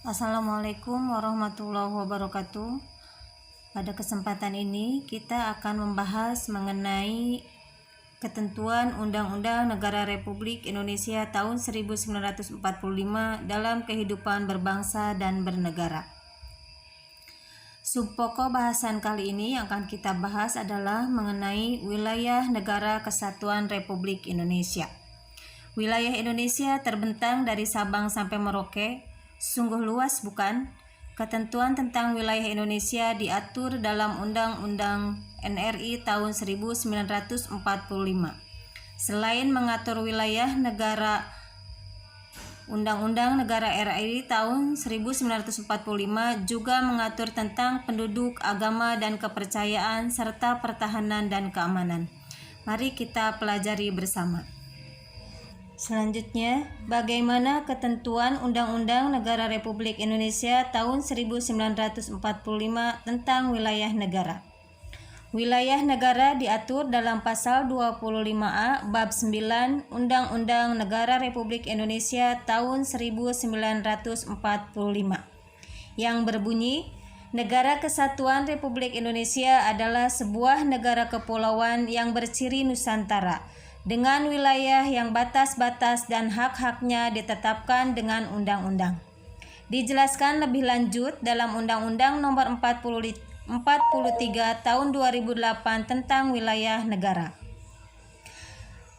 Assalamualaikum warahmatullahi wabarakatuh. Pada kesempatan ini kita akan membahas mengenai ketentuan Undang-Undang Negara Republik Indonesia tahun 1945 dalam kehidupan berbangsa dan bernegara. Subpokok bahasan kali ini yang akan kita bahas adalah mengenai wilayah negara kesatuan Republik Indonesia. Wilayah Indonesia terbentang dari Sabang sampai Merauke. Sungguh luas, bukan? Ketentuan tentang wilayah Indonesia diatur dalam Undang-Undang NRI tahun 1945. Selain mengatur wilayah negara, Undang-Undang Negara RI tahun 1945 juga mengatur tentang penduduk, agama dan kepercayaan, serta pertahanan dan keamanan. Mari kita pelajari bersama. Selanjutnya, bagaimana ketentuan Undang-Undang Negara Republik Indonesia tahun 1945 tentang wilayah negara. Wilayah negara diatur dalam pasal 25A bab 9 Undang-Undang Negara Republik Indonesia tahun 1945 yang berbunyi, Negara Kesatuan Republik Indonesia adalah sebuah negara kepulauan yang berciri Nusantara, dengan wilayah yang batas-batas dan hak-haknya ditetapkan dengan undang-undang. Dijelaskan lebih lanjut dalam Undang-Undang Nomor 43 Tahun 2008 tentang wilayah negara.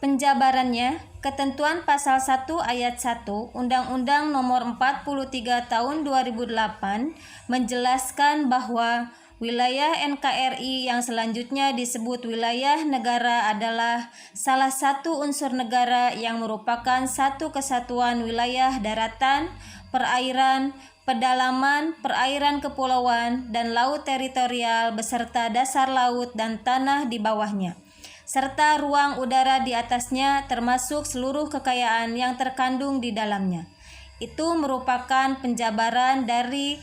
Penjabarannya, ketentuan pasal 1 ayat 1 Undang-Undang Nomor 43 Tahun 2008 menjelaskan bahwa wilayah NKRI yang selanjutnya disebut wilayah negara adalah salah satu unsur negara yang merupakan satu kesatuan wilayah daratan, perairan, pedalaman, perairan kepulauan, dan laut teritorial beserta dasar laut dan tanah di bawahnya, serta ruang udara di atasnya termasuk seluruh kekayaan yang terkandung di dalamnya. Itu merupakan penjabaran dari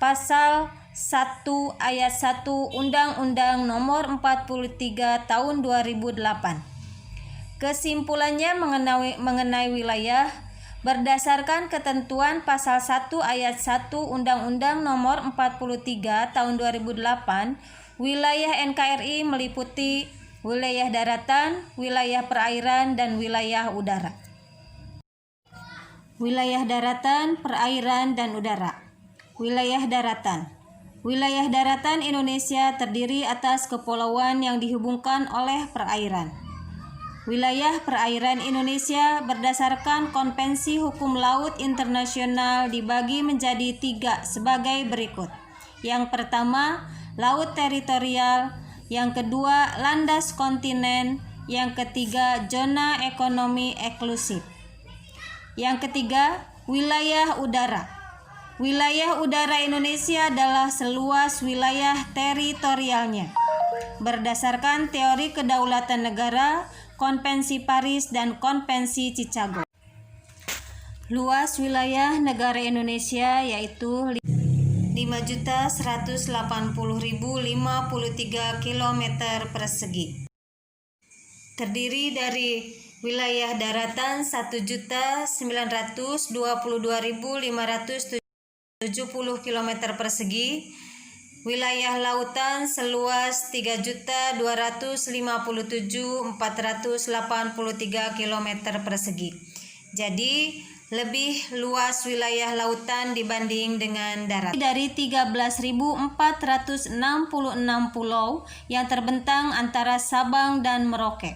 pasal 1 ayat 1 Undang-Undang Nomor 43 Tahun 2008. Kesimpulannya mengenai wilayah, berdasarkan ketentuan pasal 1 ayat 1 Undang-Undang Nomor 43 Tahun 2008, wilayah NKRI meliputi wilayah daratan, wilayah perairan, dan wilayah udara. Wilayah daratan, perairan, dan udara. Wilayah daratan. Wilayah daratan Indonesia terdiri atas kepulauan yang dihubungkan oleh perairan. Wilayah perairan Indonesia berdasarkan Konvensi Hukum Laut Internasional dibagi menjadi 3 sebagai berikut. Yang pertama, laut teritorial. Yang kedua, landas kontinen. Yang ketiga, zona ekonomi eksklusif. Yang ketiga, wilayah udara. Wilayah udara Indonesia adalah seluas wilayah teritorialnya. Berdasarkan teori kedaulatan negara, Konvensi Paris, dan Konvensi Chicago. Luas wilayah negara Indonesia yaitu 5.180.053 km persegi. Terdiri dari wilayah daratan 1.922.570 km persegi, wilayah lautan seluas 3.257.483 km persegi. Jadi lebih luas wilayah lautan dibanding dengan darat. Dari 13.466 pulau yang terbentang antara Sabang dan Merauke.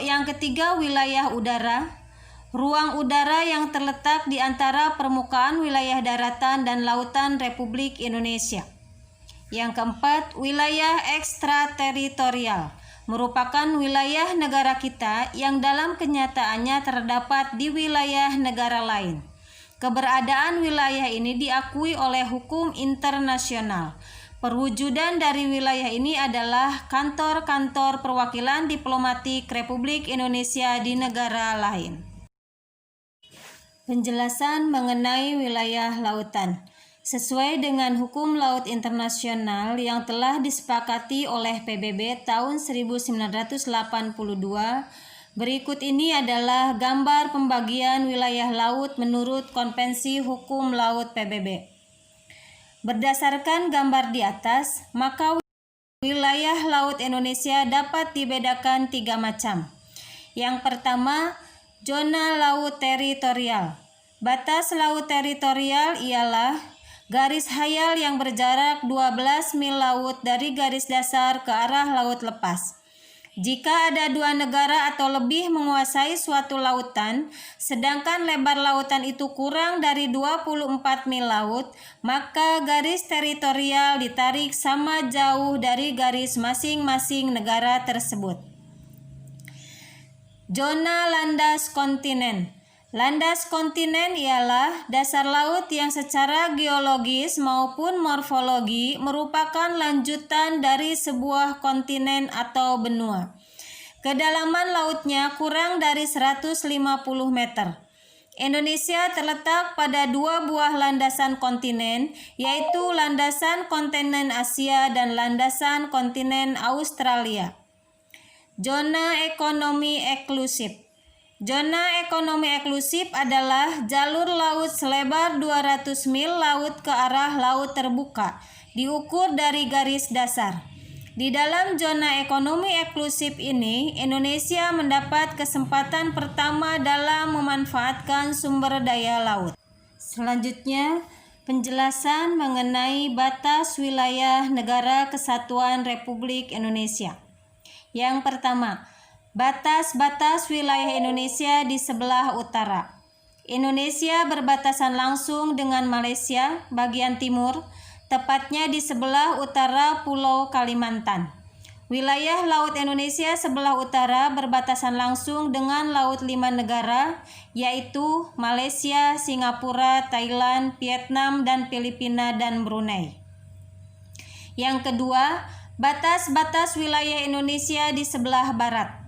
Yang ketiga, wilayah udara. Ruang udara yang terletak di antara permukaan wilayah daratan dan lautan Republik Indonesia. Yang keempat, wilayah ekstrateritorial merupakan wilayah negara kita yang dalam kenyataannya terdapat di wilayah negara lain. Keberadaan wilayah ini diakui oleh hukum internasional. Perwujudan dari wilayah ini adalah kantor-kantor perwakilan diplomatik Republik Indonesia di negara lain. Penjelasan mengenai wilayah lautan. Sesuai dengan hukum laut internasional yang telah disepakati oleh PBB tahun 1982, Berikut ini adalah gambar pembagian wilayah laut menurut Konvensi Hukum Laut PBB. Berdasarkan gambar di atas, maka wilayah laut Indonesia dapat dibedakan 3 macam. Yang pertama, zona laut teritorial. Batas laut teritorial ialah garis hayal yang berjarak 12 mil laut dari garis dasar ke arah laut lepas. Jika ada 2 negara atau lebih menguasai suatu lautan, sedangkan lebar lautan itu kurang dari 24 mil laut, maka garis teritorial ditarik sama jauh dari garis masing-masing negara tersebut. Zona landas kontinen. Landas kontinen ialah dasar laut yang secara geologis maupun morfologi merupakan lanjutan dari sebuah kontinen atau benua. Kedalaman lautnya kurang dari 150 meter. Indonesia terletak pada 2 buah landasan kontinen, yaitu landasan kontinen Asia dan landasan kontinen Australia. Zona ekonomi eksklusif. Zona ekonomi eksklusif adalah jalur laut selebar 200 mil laut ke arah laut terbuka, diukur dari garis dasar. Di dalam zona ekonomi eksklusif ini, Indonesia mendapat kesempatan pertama dalam memanfaatkan sumber daya laut. Selanjutnya, penjelasan mengenai batas wilayah Negara Kesatuan Republik Indonesia. Yang pertama, batas-batas wilayah Indonesia di sebelah utara. Indonesia berbatasan langsung dengan Malaysia bagian timur, tepatnya di sebelah utara Pulau Kalimantan. Wilayah laut Indonesia sebelah utara berbatasan langsung dengan laut 5 negara, yaitu Malaysia, Singapura, Thailand, Vietnam, dan Filipina dan Brunei. Yang kedua, batas-batas wilayah Indonesia di sebelah barat.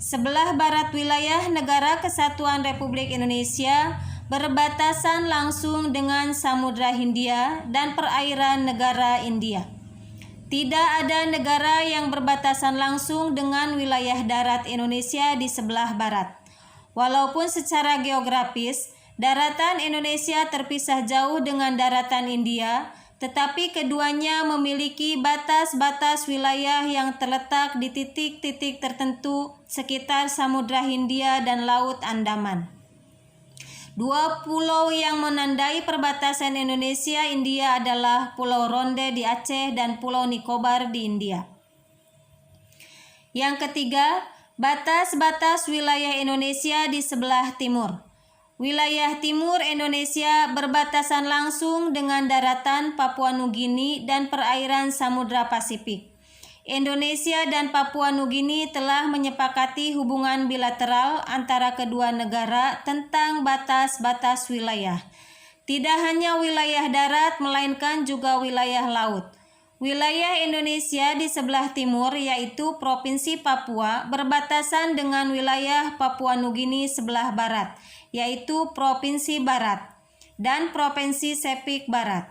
Sebelah barat wilayah Negara Kesatuan Republik Indonesia berbatasan langsung dengan Samudra Hindia dan perairan negara India. Tidak ada negara yang berbatasan langsung dengan wilayah darat Indonesia di sebelah barat. Walaupun secara geografis, daratan Indonesia terpisah jauh dengan daratan India, tetapi keduanya memiliki batas-batas wilayah yang terletak di titik-titik tertentu sekitar Samudra Hindia dan Laut Andaman. 2 pulau yang menandai perbatasan Indonesia-India adalah Pulau Ronde di Aceh dan Pulau Nicobar di India. Yang ketiga, batas-batas wilayah Indonesia di sebelah timur. Wilayah timur Indonesia berbatasan langsung dengan daratan Papua Nugini dan perairan Samudra Pasifik. Indonesia dan Papua Nugini telah menyepakati hubungan bilateral antara kedua negara tentang batas-batas wilayah. Tidak hanya wilayah darat, melainkan juga wilayah laut. Wilayah Indonesia di sebelah timur, yaitu Provinsi Papua, berbatasan dengan wilayah Papua Nugini sebelah barat, yaitu Provinsi Barat dan Provinsi Sepik Barat.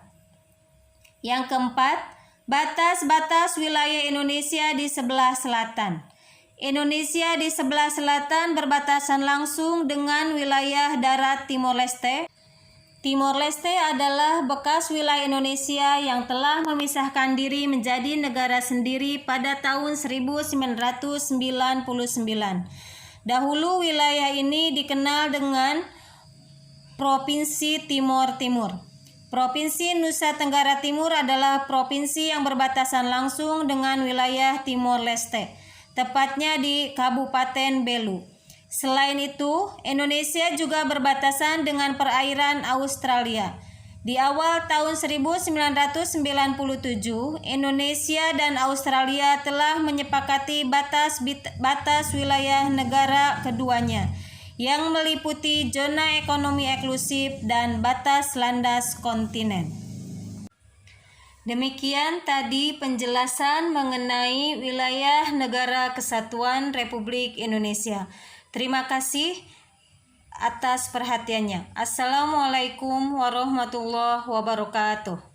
Yang keempat, batas-batas wilayah Indonesia di sebelah selatan. Indonesia di sebelah selatan berbatasan langsung dengan wilayah darat Timor Leste. Timor Leste adalah bekas wilayah Indonesia yang telah memisahkan diri menjadi negara sendiri pada tahun 1999. Dahulu wilayah ini dikenal dengan Provinsi Timor Timur. Provinsi Nusa Tenggara Timur adalah provinsi yang berbatasan langsung dengan wilayah Timor Leste, tepatnya di Kabupaten Belu. Selain itu, Indonesia juga berbatasan dengan perairan Australia. Di awal tahun 1997, Indonesia dan Australia telah menyepakati batas wilayah negara keduanya, yang meliputi zona ekonomi eksklusif dan batas landas kontinen. Demikian tadi penjelasan mengenai wilayah Negara Kesatuan Republik Indonesia. Terima kasih atas perhatiannya. Assalamualaikum warahmatullahi wabarakatuh.